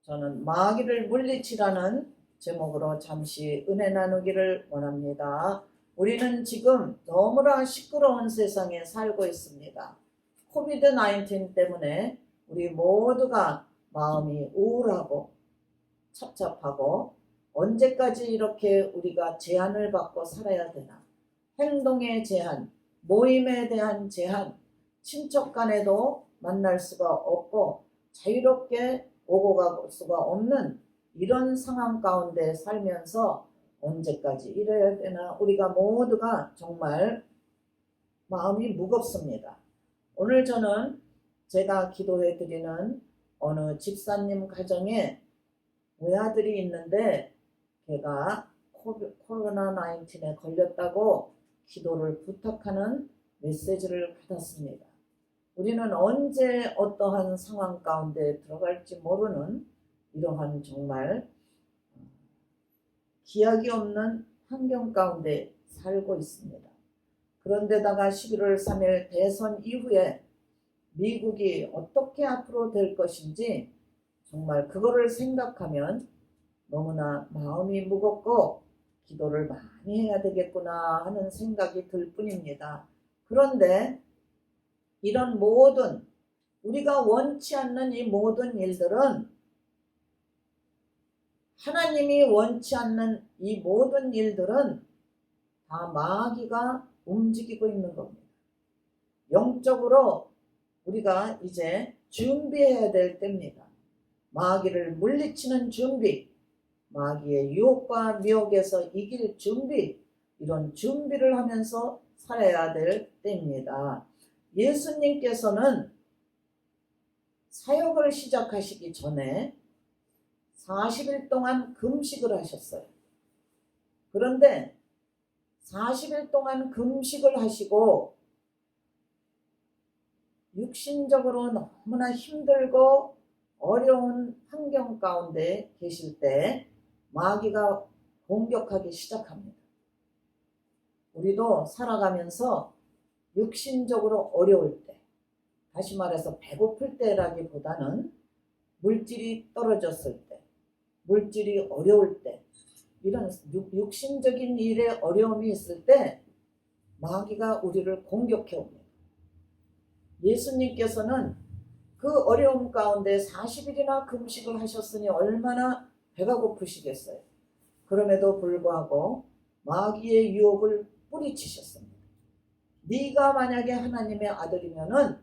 저는 마귀를 물리치라는 제목으로 잠시 은혜 나누기를 원합니다. 우리는 지금 너무나 시끄러운 세상에 살고 있습니다. 코비드-19 때문에 우리 모두가 마음이 우울하고 착잡하고 언제까지 이렇게 우리가 제한을 받고 살아야 되나? 행동의 제한, 모임에 대한 제한, 친척 간에도 만날 수가 없고 자유롭게 오고 갈 수가 없는 이런 상황 가운데 살면서 언제까지 이래야 되나? 우리가 모두가 정말 마음이 무겁습니다. 오늘 저는 제가 기도해 드리는 어느 집사님 가정에 외아들이 있는데 걔가 코로나19에 걸렸다고 기도를 부탁하는 메시지를 받았습니다. 우리는 언제 어떠한 상황 가운데 들어갈지 모르는 이러한 정말 기약이 없는 환경 가운데 살고 있습니다. 그런데다가 11월 3일 대선 이후에 미국이 어떻게 앞으로 될 것인지 정말 그거를 생각하면 너무나 마음이 무겁고 기도를 많이 해야 되겠구나 하는 생각이 들 뿐입니다. 그런데 이런 모든 우리가 원치 않는 이 모든 일들은 하나님이 원치 않는 이 모든 일들은 다 마귀가 움직이고 있는 겁니다. 영적으로 우리가 이제 준비해야 될 때입니다. 마귀를 물리치는 준비, 마귀의 유혹과 미혹에서 이길 준비, 이런 준비를 하면서 살아야 될 때입니다. 예수님께서는 사역을 시작하시기 전에 40일 동안 금식을 하셨어요. 그런데 40일 동안 금식을 하시고 육신적으로 너무나 힘들고 어려운 환경 가운데 계실 때 마귀가 공격하기 시작합니다. 우리도 살아가면서 육신적으로 어려울 때, 다시 말해서 배고플 때라기보다는 물질이 떨어졌을 때, 물질이 어려울 때, 이런 육신적인 일에 어려움이 있을 때 마귀가 우리를 공격해 옵니다. 예수님께서는 그 어려움 가운데 40일이나 금식을 하셨으니 얼마나 배가 고프시겠어요. 그럼에도 불구하고 마귀의 유혹을 뿌리치셨습니다. 네가 만약에 하나님의 아들이면은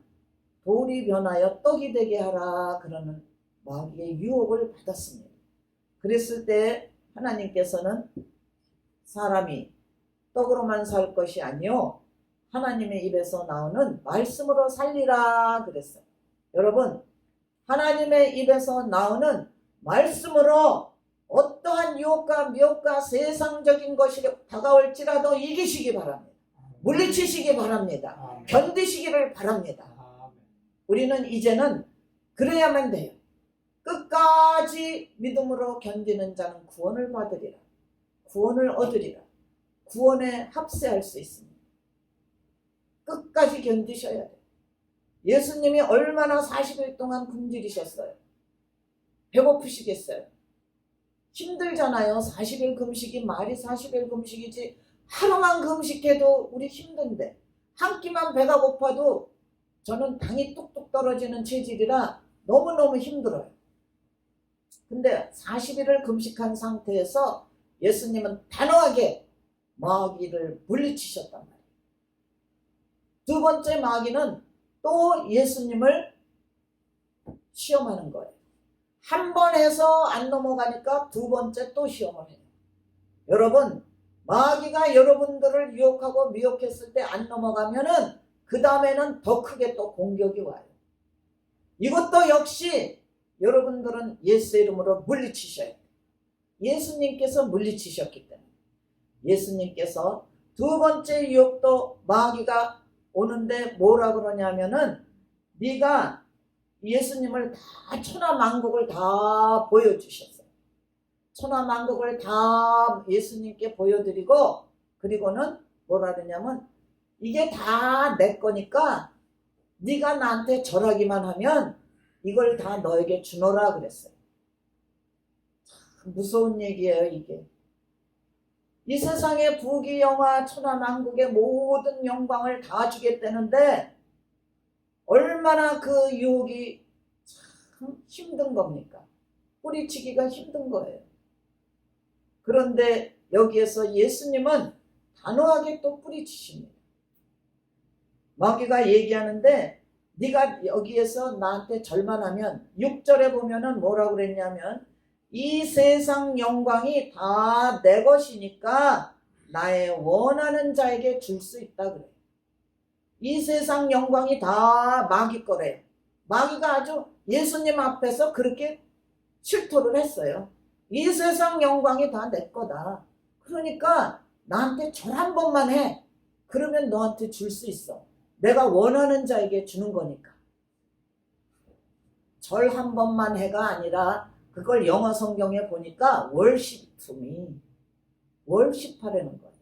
돌이 변하여 떡이 되게 하라 그러는 마귀의 유혹을 받았습니다. 그랬을 때 하나님께서는 사람이 떡으로만 살 것이 아니요 하나님의 입에서 나오는 말씀으로 살리라 그랬어요. 여러분, 하나님의 입에서 나오는 말씀으로 어떠한 유혹과 미혹과 세상적인 것이 다가올지라도 이기시기 바랍니다. 물리치시기 바랍니다. 견디시기를 바랍니다. 우리는 이제는 그래야만 돼요. 끝까지 믿음으로 견디는 자는 구원을 받으리라. 구원을 얻으리라. 구원에 합세할 수 있습니다. 끝까지 견디셔야 돼요. 예수님이 얼마나 40일 동안 굶주리셨어요. 배고프시겠어요. 힘들잖아요. 40일 금식이 말이 40일 금식이지 하루만 금식해도 우리 힘든데 한 끼만 배가 고파도 저는 당이 뚝뚝 떨어지는 체질이라 너무너무 힘들어요. 근데 40일을 금식한 상태에서 예수님은 단호하게 마귀를 물리치셨단 말이에요. 두 번째 마귀는 또 예수님을 시험하는 거예요. 한 번 해서 안 넘어가니까 두 번째 또 시험을 해요. 여러분, 마귀가 여러분들을 유혹하고 미혹했을 때 안 넘어가면은 그 다음에는 더 크게 또 공격이 와요. 이것도 역시 여러분들은 예수 이름으로 물리치셔야 돼요. 예수님께서 물리치셨기 때문에. 예수님께서 두 번째 유혹도 마귀가 오는데 뭐라 그러냐면은 네가 예수님을 다 천하만국을 다 보여주셨어요. 천하만국을 다 예수님께 보여드리고 그리고는 뭐라 그러냐면 이게 다 내 거니까 네가 나한테 절하기만 하면 이걸 다 너에게 주노라 그랬어요. 참 무서운 얘기예요, 이게. 이 세상의 부귀 영화 천하만국의 모든 영광을 다 주겠다는데 얼마나 그 유혹이 참 힘든 겁니까? 뿌리치기가 힘든 거예요. 그런데 여기에서 예수님은 단호하게 또 뿌리치십니다. 마귀가 얘기하는데 네가 여기에서 나한테 절만하면 6절에 보면은 뭐라고 그랬냐면 이 세상 영광이 다 내 것이니까 나의 원하는 자에게 줄 수 있다 그래요. 이 세상 영광이 다 마귀 거래요. 마귀가 아주 예수님 앞에서 그렇게 실토를 했어요. 이 세상 영광이 다 내 거다. 그러니까 나한테 절 한 번만 해. 그러면 너한테 줄 수 있어. 내가 원하는 자에게 주는 거니까. 절 한 번만 해가 아니라 그걸 영어 성경에 보니까 worship to me. worship하라는 거예요.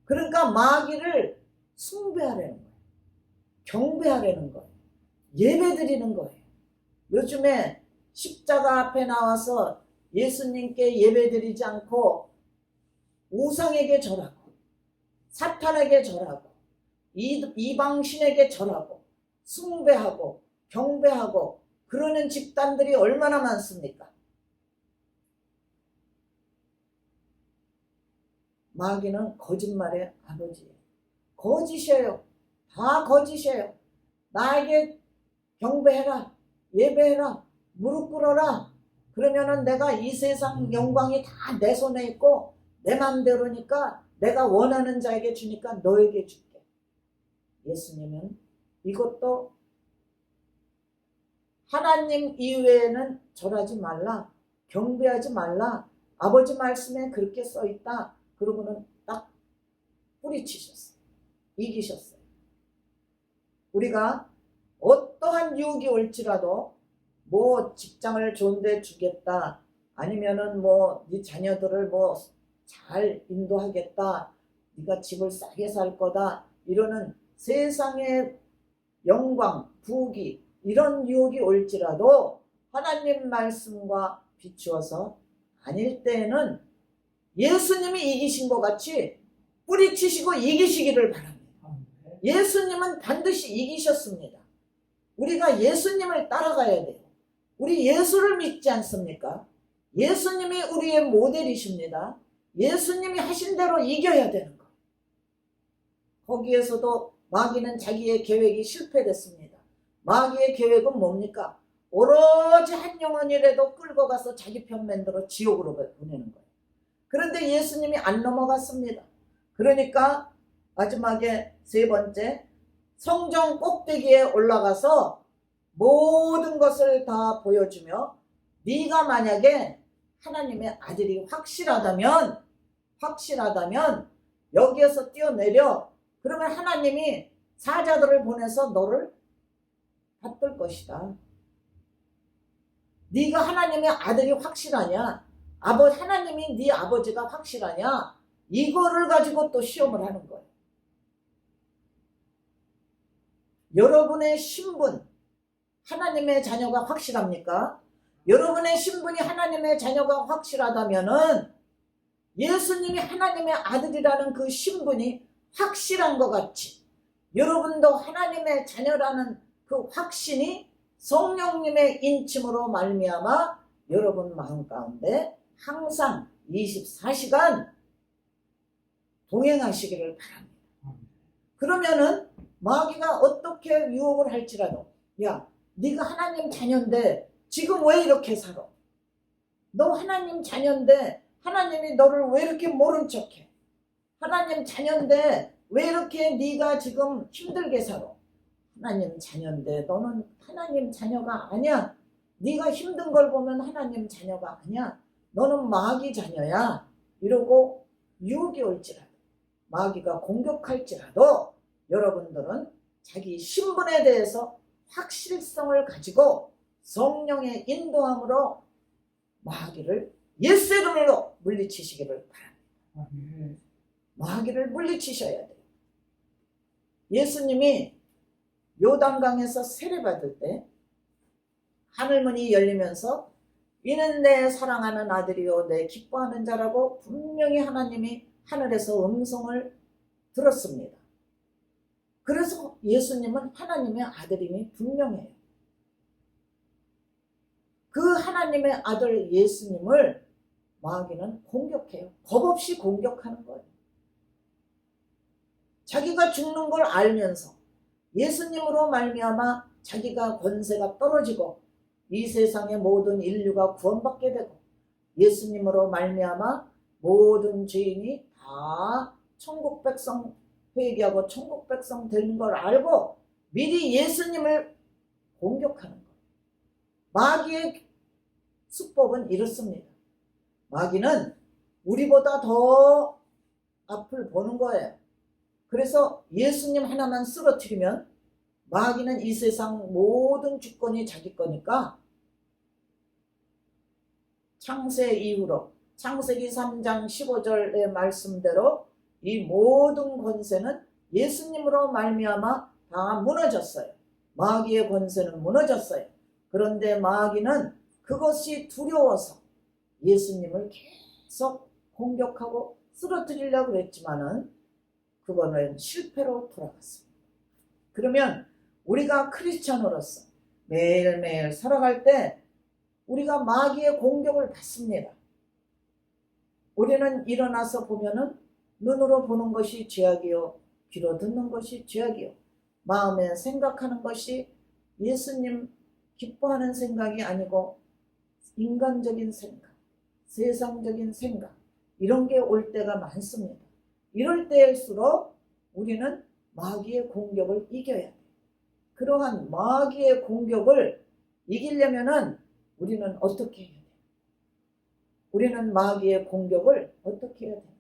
그러니까 마귀를 숭배하라는 거예요. 경배하라는 거예요. 예배드리는 거예요. 요즘에 십자가 앞에 나와서 예수님께 예배드리지 않고 우상에게 절하고 사탄에게 절하고 이방신에게 절하고 숭배하고 경배하고 그러는 집단들이 얼마나 많습니까? 마귀는 거짓말의 아버지예요. 거짓이에요. 다 거짓이에요. 나에게 경배해라. 예배해라. 무릎 꿇어라. 그러면은 내가 이 세상 영광이 다 내 손에 있고 내 맘대로니까 내가 원하는 자에게 주니까 너에게 줄게. 예수님은 이것도 하나님 이외에는 절하지 말라. 경배하지 말라. 아버지 말씀에 그렇게 써있다. 그러고는 딱 뿌리치셨어요. 이기셨어요. 우리가 어떠한 유혹이 올지라도 뭐 직장을 좋은데 주겠다. 아니면은 뭐 네 자녀들을 뭐 잘 인도하겠다. 네가 집을 싸게 살 거다. 이러는 세상의 영광, 부귀 이런 유혹이 올지라도 하나님 말씀과 비추어서 아닐 때에는 예수님이 이기신 것 같이 뿌리치시고 이기시기를 바랍니다. 예수님은 반드시 이기셨습니다. 우리가 예수님을 따라가야 돼요. 우리 예수를 믿지 않습니까? 예수님이 우리의 모델이십니다. 예수님이 하신 대로 이겨야 되는 거예요. 거기에서도 마귀는 자기의 계획이 실패됐습니다. 마귀의 계획은 뭡니까? 오로지 한 영혼이라도 끌고 가서 자기 편 만들어 지옥으로 보내는 거예요. 그런데 예수님이 안 넘어갔습니다. 그러니까 마지막에 세 번째, 성전 꼭대기에 올라가서 모든 것을 다 보여주며 네가 만약에 하나님의 아들이 확실하다면 여기에서 뛰어내려. 그러면 하나님이 사자들을 보내서 너를 받들 것이다. 네가 하나님의 아들이 확실하냐? 하나님이 네 아버지가 확실하냐? 이거를 가지고 또 시험을 하는 거예요. 여러분의 신분, 하나님의 자녀가 확실합니까? 여러분의 신분이 하나님의 자녀가 확실하다면은 예수님이 하나님의 아들이라는 그 신분이 확실한 것 같이 여러분도 하나님의 자녀라는 그 확신이 성령님의 인침으로 말미암아 여러분 마음 가운데 항상 24시간 동행하시기를 바랍니다. 그러면은 마귀가 어떻게 유혹을 할지라도 야, 네가 하나님 자녀인데 지금 왜 이렇게 살아? 너 하나님 자녀인데 하나님이 너를 왜 이렇게 모른 척해? 하나님 자녀인데 왜 이렇게 네가 지금 힘들게 살아? 하나님 자녀인데 너는 하나님 자녀가 아니야. 네가 힘든 걸 보면 하나님 자녀가 아니야. 너는 마귀 자녀야. 이러고 유혹이 올지라도 마귀가 공격할지라도 여러분들은 자기 신분에 대해서 확실성을 가지고 성령의 인도함으로 마귀를 예수 이름으로 물리치시기를 바랍니다. 마귀를 물리치셔야 돼요. 예수님이 요단강에서 세례받을 때 하늘문이 열리면서 이는 내 사랑하는 아들이요 내 기뻐하는 자라고 분명히 하나님이 하늘에서 음성을 들었습니다. 그래서 예수님은 하나님의 아들임이 분명해요. 그 하나님의 아들 예수님을 마귀는 공격해요. 겁없이 공격하는 거예요. 자기가 죽는 걸 알면서 예수님으로 말미암아 자기가 권세가 떨어지고 이 세상의 모든 인류가 구원받게 되고 예수님으로 말미암아 모든 죄인이 다 천국 백성 회개하고 천국 백성 되는 걸 알고 미리 예수님을 공격하는 거예요. 마귀의 수법은 이렇습니다. 마귀는 우리보다 더 앞을 보는 거예요. 그래서 예수님 하나만 쓰러뜨리면 마귀는 이 세상 모든 주권이 자기 거니까 창세 이후로 창세기 3장 15절의 말씀대로 이 모든 권세는 예수님으로 말미암아 다 무너졌어요. 마귀의 권세는 무너졌어요. 그런데 마귀는 그것이 두려워서 예수님을 계속 공격하고 쓰러뜨리려고 했지만은 그거는 실패로 돌아갔습니다. 그러면 우리가 크리스찬으로서 매일매일 살아갈 때 우리가 마귀의 공격을 받습니다. 우리는 일어나서 보면은 눈으로 보는 것이 죄악이요 귀로 듣는 것이 죄악이요 마음에 생각하는 것이 예수님 기뻐하는 생각이 아니고 인간적인 생각, 세상적인 생각 이런 게 올 때가 많습니다. 이럴 때일수록 우리는 마귀의 공격을 이겨야 돼요. 그러한 마귀의 공격을 이기려면은 우리는 어떻게 해야 돼요? 우리는 마귀의 공격을 어떻게 해야 돼요?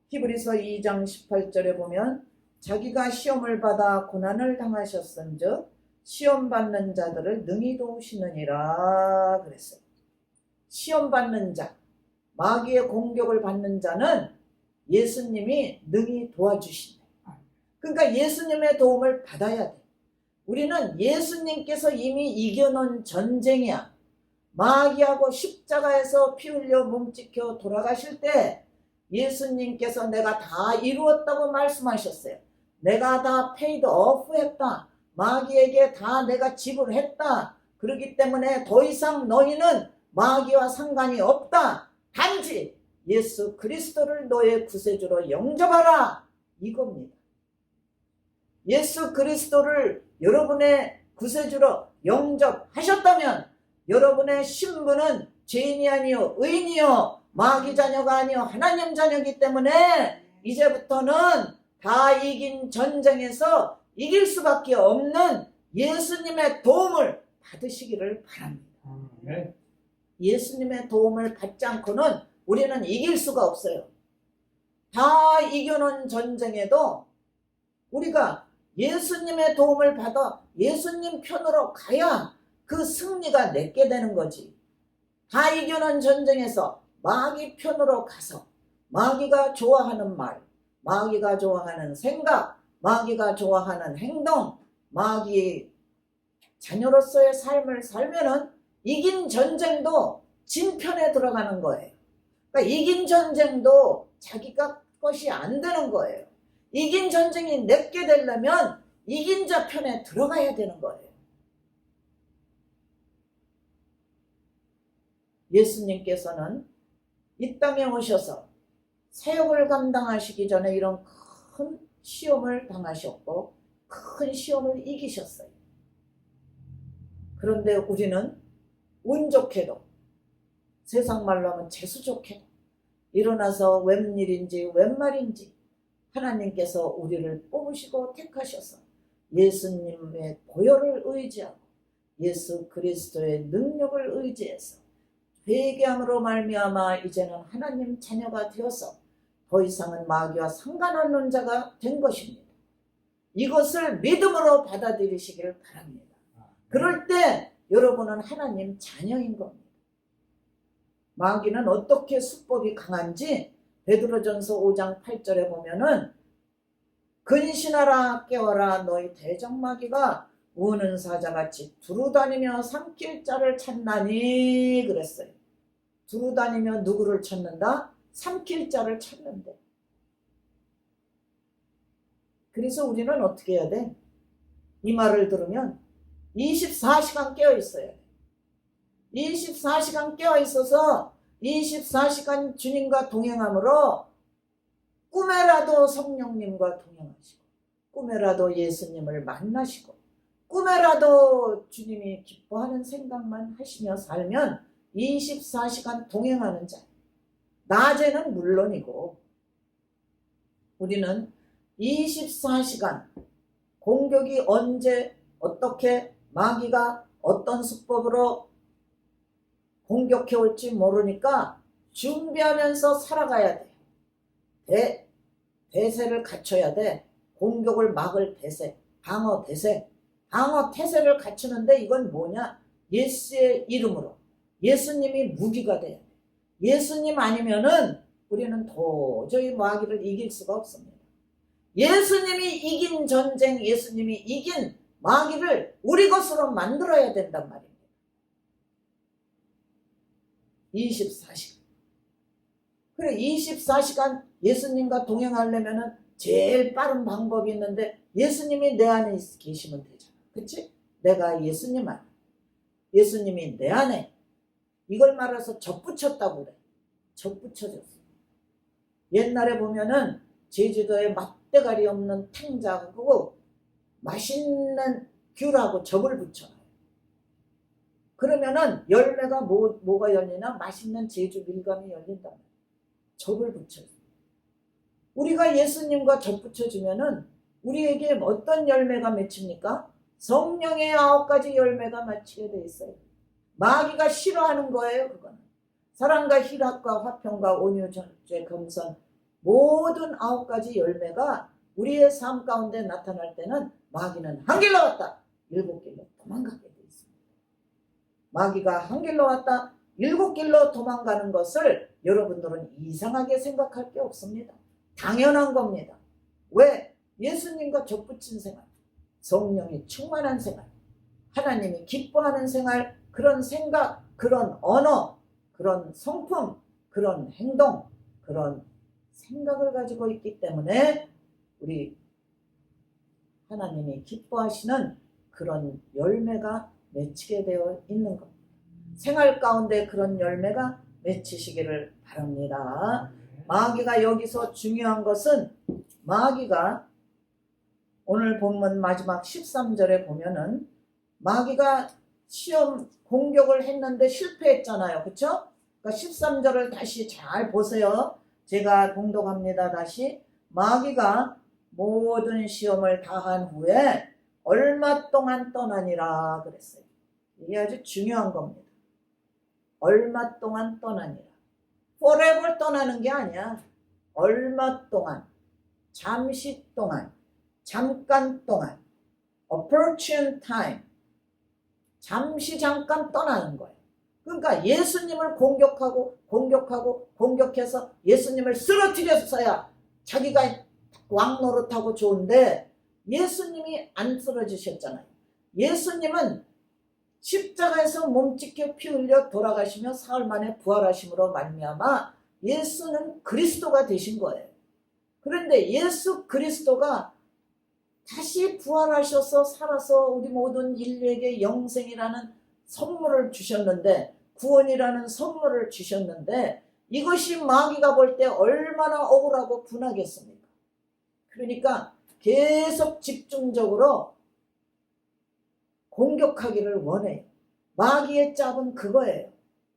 히브리서 2장 18절에 보면 자기가 시험을 받아 고난을 당하셨은즉 시험 받는 자들을 능히 도우시느니라 그랬어요. 시험 받는 자, 마귀의 공격을 받는 자는 예수님이 능히 도와주신다. 그러니까 예수님의 도움을 받아야 돼. 우리는 예수님께서 이미 이겨놓은 전쟁이야. 마귀하고 십자가에서 피 흘려 몸찍혀 돌아가실 때 예수님께서 내가 다 이루었다고 말씀하셨어요. 내가 다 페이드 오프 했다. 마귀에게 다 내가 지불했다. 그렇기 때문에 더 이상 너희는 마귀와 상관이 없다. 단지 예수 그리스도를 너의 구세주로 영접하라. 이겁니다. 예수 그리스도를 여러분의 구세주로 영접하셨다면 여러분의 신분은 죄인이 아니요 의인이요 마귀 자녀가 아니요 하나님 자녀이기 때문에 이제부터는 다 이긴 전쟁에서 이길 수밖에 없는 예수님의 도움을 받으시기를 바랍니다. 예수님의 도움을 받지 않고는 우리는 이길 수가 없어요. 다 이겨놓은 전쟁에도 우리가 예수님의 도움을 받아 예수님 편으로 가야 그 승리가 내게 되는 거지. 다 이겨놓은 전쟁에서 마귀 편으로 가서 마귀가 좋아하는 말, 마귀가 좋아하는 생각, 마귀가 좋아하는 행동, 마귀의 자녀로서의 삶을 살면은 이긴 전쟁도 진 편에 들어가는 거예요. 그러니까 이긴 전쟁도 자기가 것이 안 되는 거예요. 이긴 전쟁이 내게 되려면 이긴 자 편에 들어가야 되는 거예요. 예수님께서는 이 땅에 오셔서 사역을 감당하시기 전에 이런 큰 시험을 당하셨고 큰 시험을 이기셨어요. 그런데 우리는 운 좋게도 세상 말로 하면 재수 좋게도 일어나서 웬일인지 웬말인지 하나님께서 우리를 뽑으시고 택하셔서 예수님의 보혈을 의지하고 예수 그리스도의 능력을 의지해서 회개함으로 말미암아 이제는 하나님 자녀가 되어서 더 이상은 마귀와 상관없는 자가 된 것입니다. 이것을 믿음으로 받아들이시기를 바랍니다. 그럴 때 여러분은 하나님 자녀인 겁니다. 마귀는 어떻게 수법이 강한지 베드로전서 5장 8절에 보면은 근신하라 깨어라 너희 대적마귀가 우는 사자같이 두루다니며 삼킬 자를 찾나니 그랬어요. 두루다니며 누구를 찾는다? 삼킬 자를 찾는데. 그래서 우리는 어떻게 해야 돼? 이 말을 들으면 24시간 깨어 있어야 돼. 24시간 깨어 있어서 24시간 주님과 동행함으로 꿈에라도 성령님과 동행하시고, 꿈에라도 예수님을 만나시고, 꿈에라도 주님이 기뻐하는 생각만 하시며 살면 24시간 동행하는 자. 낮에는 물론이고 우리는 24시간 공격이 언제 어떻게 마귀가 어떤 수법으로 공격해 올지 모르니까 준비하면서 살아가야 돼. 대세를 갖춰야 돼. 공격을 막을 대세, 방어 대세. 방어 태세를 갖추는데 이건 뭐냐? 예수의 이름으로. 예수님이 무기가 돼야 돼. 예수님 아니면은 우리는 도저히 마귀를 이길 수가 없습니다. 예수님이 이긴 전쟁, 예수님이 이긴 마귀를 우리 것으로 만들어야 된단 말입니다. 24시간. 그래, 24시간 예수님과 동행하려면은 제일 빠른 방법이 있는데 예수님이 내 안에 계시면 되잖아. 그치? 내가 예수님 안에. 예수님이 내 안에. 이걸 말해서 접붙였다고 그래. 접붙여졌어. 옛날에 보면은 제주도에 맛대가리 없는 탱자하고 맛있는 귤하고 접을 붙여놔요. 그러면은 열매가 뭐가 열리나? 맛있는 제주 밀감이 열린다. 접을 붙여요. 우리가 예수님과 접붙여주면은 우리에게 어떤 열매가 맺힙니까? 성령의 9가지 열매가 맺히게 돼 있어요. 마귀가 싫어하는 거예요. 그거는 사랑과 희락과 화평과 온유 절제 겸손 모든 9가지 열매가 우리의 삶 가운데 나타날 때는 마귀는 한 길로 왔다 7길로 도망가게 돼 있습니다. 마귀가 한 길로 왔다 7길로 도망가는 것을 여러분들은 이상하게 생각할 게 없습니다. 당연한 겁니다. 왜? 예수님과 접붙인 생활, 성령이 충만한 생활, 하나님이 기뻐하는 생활, 그런 생각, 그런 언어, 그런 성품, 그런 행동, 그런 생각을 가지고 있기 때문에 우리 하나님이 기뻐하시는 그런 열매가 맺히게 되어 있는 겁니다. 생활 가운데 그런 열매가 맺히시기를 바랍니다. 마귀가 여기서 중요한 것은 마귀가 오늘 본문 마지막 13절에 보면은 마귀가 시험 공격을 했는데 실패했잖아요. 그렇죠? 그러니까 13절을 다시 잘 보세요. 제가 봉독합니다. 다시. 마귀가 모든 시험을 다한 후에 얼마 동안 떠나니라 그랬어요. 이게 아주 중요한 겁니다. 얼마 동안 떠나니라. forever 떠나는 게 아니야. 얼마 동안, 잠시 동안, 잠깐 동안, opportune time, 잠시 잠깐 떠나는 거예요. 그러니까 예수님을 공격해서 예수님을 쓰러뜨렸어야 자기가 왕 노릇하고 좋은데 예수님이 안 쓰러지셨잖아요. 예수님은 십자가에서 몸찢겨 피 흘려 돌아가시며 사흘 만에 부활하심으로 말미암아 예수는 그리스도가 되신 거예요. 그런데 예수 그리스도가 다시 부활하셔서 살아서 우리 모든 인류에게 영생이라는 선물을 주셨는데, 구원이라는 선물을 주셨는데 이것이 마귀가 볼 때 얼마나 억울하고 분하겠습니까? 그러니까 계속 집중적으로 공격하기를 원해요. 마귀의 짭은 그거예요.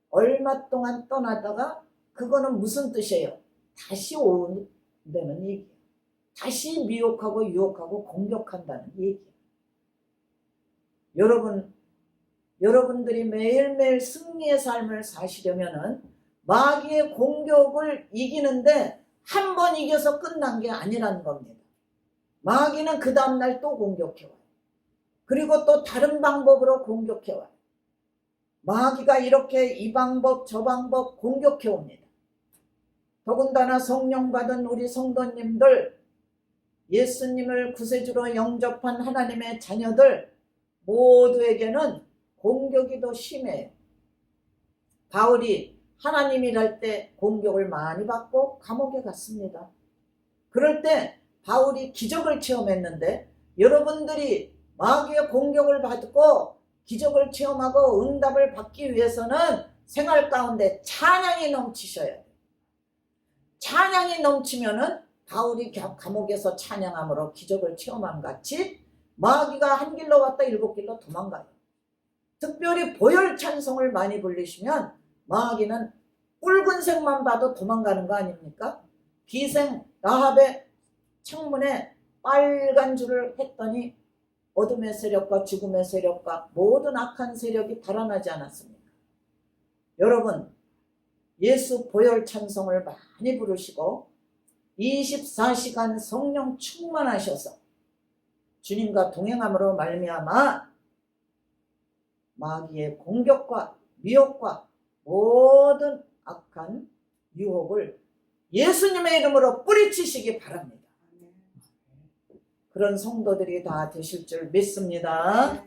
얼마 동안 떠나다가 그거는 무슨 뜻이에요? 다시 온다는 얘기예요. 다시 미혹하고 유혹하고 공격한다는 얘기예요. 여러분들이 매일매일 승리의 삶을 사시려면은 마귀의 공격을 이기는데 한 번 이겨서 끝난 게 아니라는 겁니다. 마귀는 그 다음날 또 공격해와요. 그리고 또 다른 방법으로 공격해와요. 마귀가 이렇게 이 방법 저 방법 공격해옵니다. 더군다나 성령 받은 우리 성도님들, 예수님을 구세주로 영접한 하나님의 자녀들, 모두에게는 공격이 더 심해요. 바울이 하나님 일할 때 공격을 많이 받고 감옥에 갔습니다. 그럴 때 바울이 기적을 체험했는데, 여러분들이 마귀의 공격을 받고 기적을 체험하고 응답을 받기 위해서는 생활 가운데 찬양이 넘치셔야 돼요. 찬양이 넘치면은 바울이 감옥에서 찬양함으로 기적을 체험함 같이 마귀가 한 길로 왔다 일곱 길로 도망가요. 특별히 보혈 찬송을 많이 불리시면 마귀는 붉은색만 봐도 도망가는 거 아닙니까? 기생 라합의 창문에 빨간 줄을 했더니 어둠의 세력과 죽음의 세력과 모든 악한 세력이 달아나지 않았습니까? 여러분, 예수 보혈 찬송을 많이 부르시고 24시간 성령 충만하셔서 주님과 동행함으로 말미암아 마귀의 공격과 미혹과 모든 악한 유혹을 예수님의 이름으로 뿌리치시기 바랍니다. 그런 성도들이 다 되실 줄 믿습니다.